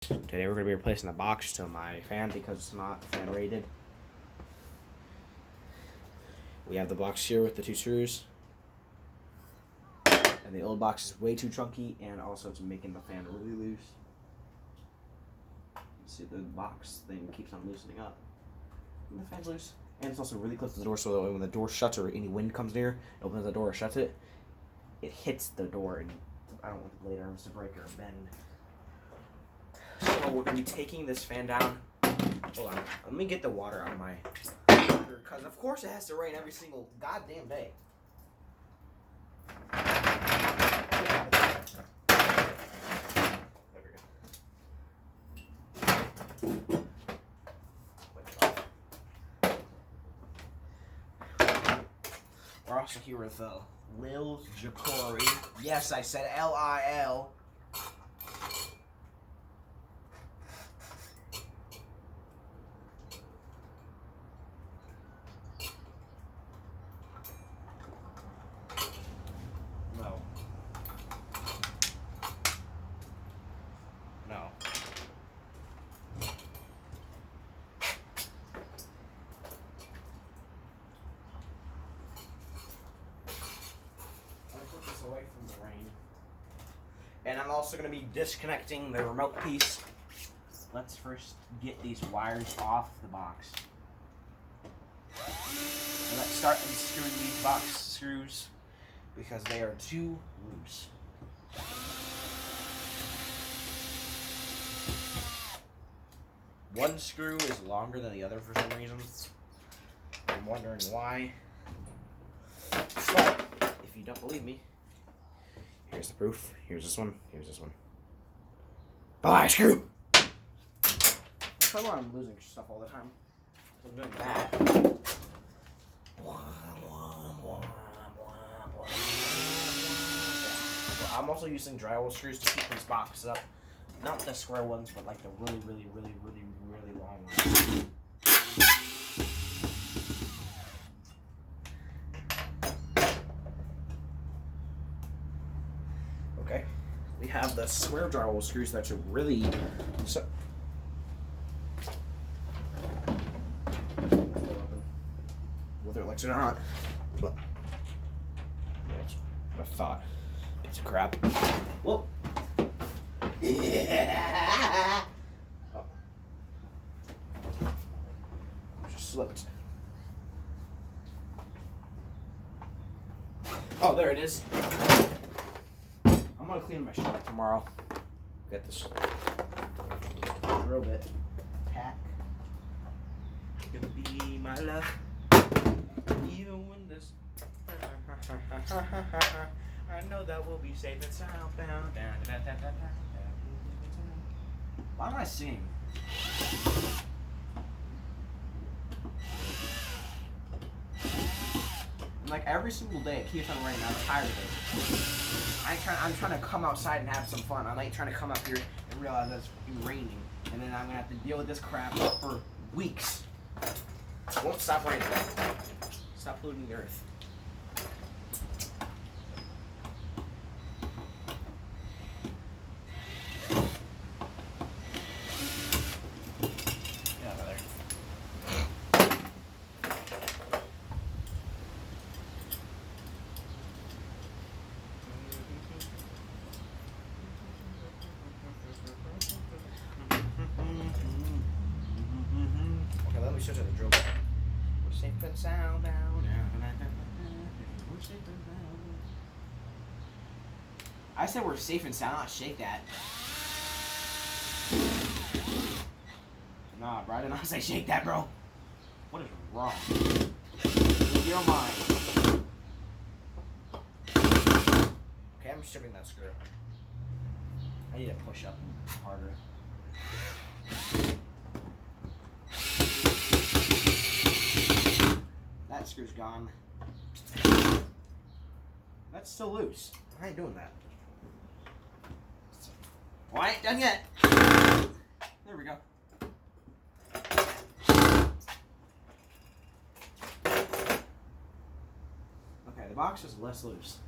Today we're going to be replacing the box to my fan because it's not fan rated. We have the box here with the 2 screws. And the old box is way too chunky, and also it's making the fan really loose. You see the box thing keeps on loosening up. And the fan's loose. And it's also really close to the door, so that when the door shuts or any wind comes near, it opens the door or shuts it, it hits the door, and I don't want the blade arms to break or bend. So we're going to be taking this fan down. Hold on. Let me get the water out of my... Because of course it has to rain every single goddamn day. There we go. We're also here with Lil Jkhori. Yes, I said L-I-L. No. I'll put this away from the rain. And I'm also going to be disconnecting the remote piece. Let's first get these wires off the box. And let's start unscrewing these box screws because they are too loose. One screw is longer than the other for some reason. I'm wondering why. But if you don't believe me, here's the proof. Here's this one. Here's this one. Bye, screw! Come on, I'm losing stuff all the time. I'm doing that. I'm also using drywall screws to keep these boxes up. Not the square ones, but like the really long ones. Okay, we have the square drywall screws that should really. Whether it likes it or not, but that's what I thought. Piece of crap. Whoa. Yeah. Oh. Just slipped. Oh, there it is. I'm gonna clean my shop tomorrow. Get this drill bit. Tack. You'll be my love. Even when this. I know that we'll be safe and sound. Why am I singing? Like every single day, it keeps on raining. I'm tired of it. I'm trying to come outside and have some fun. I'm like trying to come up here and realize that it's raining, and then I'm gonna have to deal with this crap for weeks. It won't stop raining. Stop polluting the earth. Let me switch to the drill bit. We're safe and sound down. We're safe and sound. I said we're safe and sound, not shake that. Nah, bro, I did not say shake that, bro. What is wrong with your mind? Okay, I'm stripping that screw. I need to push up harder. That screw's gone. That's still loose. I ain't doing that. Well, I ain't done yet. There we go. Okay, the box is less loose.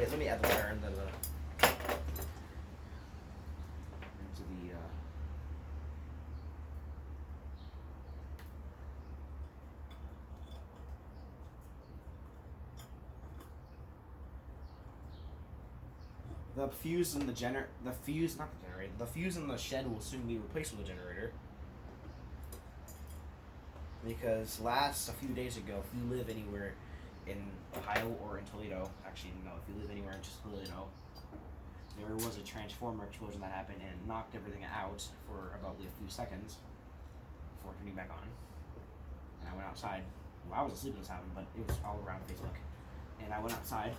Let me add the wire into the the fuse in the the fuse in the shed will soon be replaced with a generator. Because a few days ago, if you live anywhere in Ohio or in Toledo, actually no, if you live anywhere in just Toledo, there was a transformer explosion that happened and knocked everything out for about a few seconds before turning back on. And I went outside. Well, I was asleep when this happened, but it was all around Facebook. And I went outside,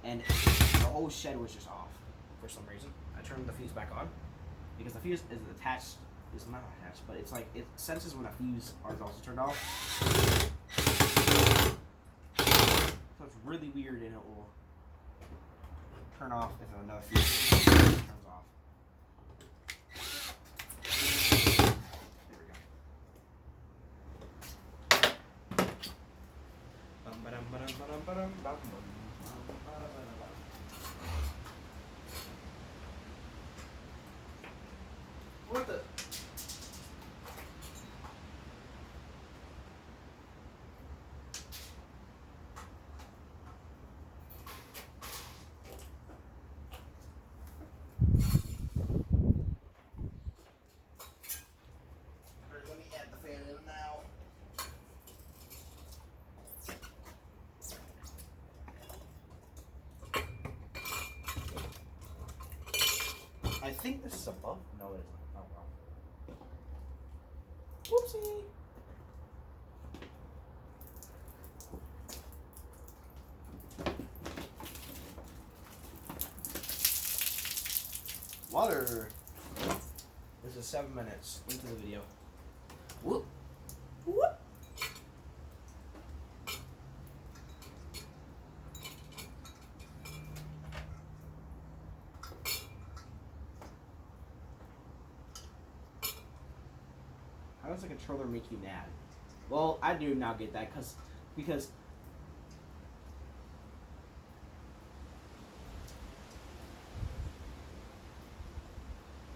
and the whole shed was just off for some reason. I turned the fuse back on because the fuse is attached. It's not attached, but it's like it senses when a fuse is also turned off. So it's really weird, and it will turn off if another fuse turns off. There we go. What the? Let me add the fan in now. I think this is above. No, it isn't. Oh wow. Whoopsie. Water. This is 7 minutes into the video. Whoop. Whoop. How does the controller make you mad? Well, I do now get that because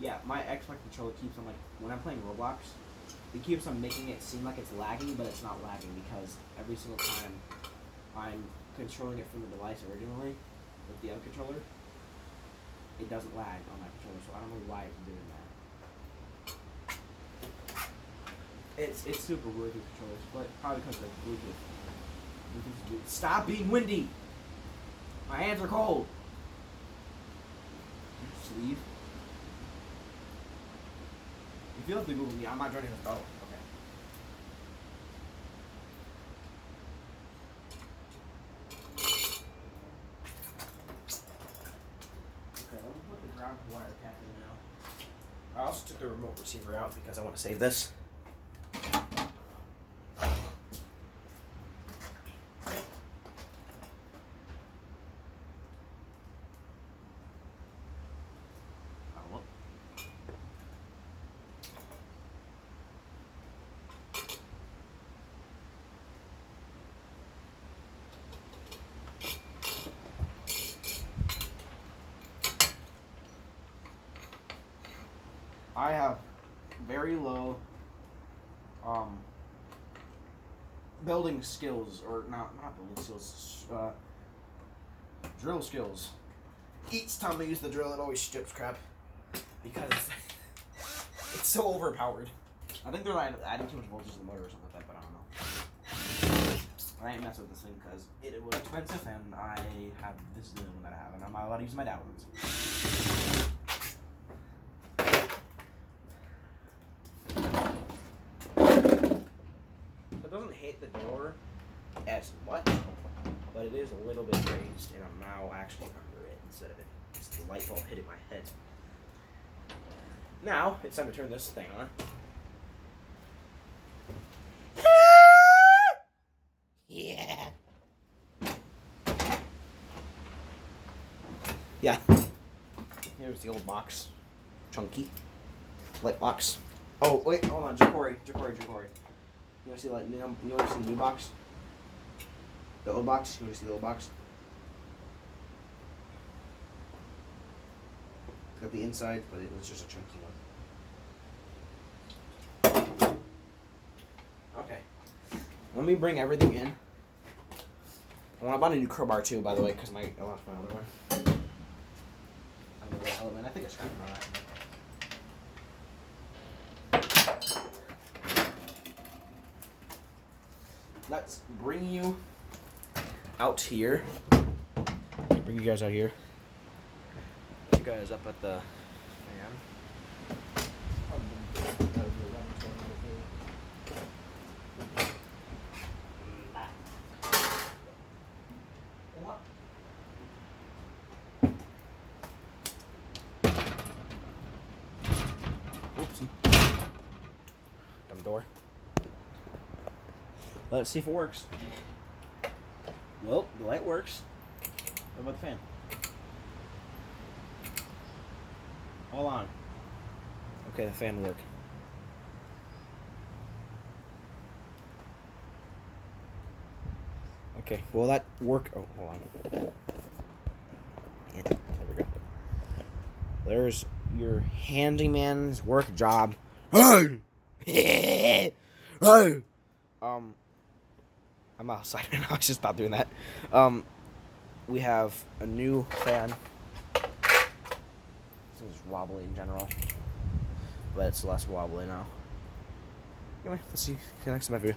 yeah, my Xbox controller keeps on, like, when I'm playing Roblox, it keeps on making it seem like it's lagging, but it's not lagging because every single time I'm controlling it from the device originally with the other controller, it doesn't lag on my controller, so I don't know why it's doing that. It's super weird with controllers, but probably because of Bluetooth. Stop being windy! My hands are cold! Just leave. If you have to Google me, I'm not joining this. Oh, okay. Okay, let me put the ground wire cap in now. I also took the remote receiver out because I want to save this. I have very low building skills, or not building skills, drill skills. Each time I use the drill, it always strips crap because it's so overpowered. I think they're like adding too much voltage to the motor or something like that, but I don't know. I ain't messing with this thing because it was expensive, and I have this is the one that I have, and I'm not allowed to use my dad ones. Doesn't hit the door as much, but it is a little bit raised, and I'm now actually under it instead of it just the light bulb hitting my head. Now it's time to turn this thing on. Yeah. Yeah. Here's the old box. Chunky. Light box. Oh, wait, hold on. jkhori. You want to see the new box? The old box? You want to see the old box? Got the inside, but it was just a chunky one. Okay. Let me bring everything in. Well, I bought a new crowbar too, by the way, because I lost my other one. I think it's kind of right. Let's bring you out here. Bring you guys out here. You guys up at the fan. Oopsie. Dumb door. Let's see if it works. Well, the light works. What about the fan? All on. Okay, the fan worked. Okay, will that work? Oh, hold on. Yeah, there we go. There's your handyman's work job. I'm outside right now. I should stop doing that. We have a new fan. This is wobbly in general, but it's less wobbly now. Anyway, let's see. Connects to my view.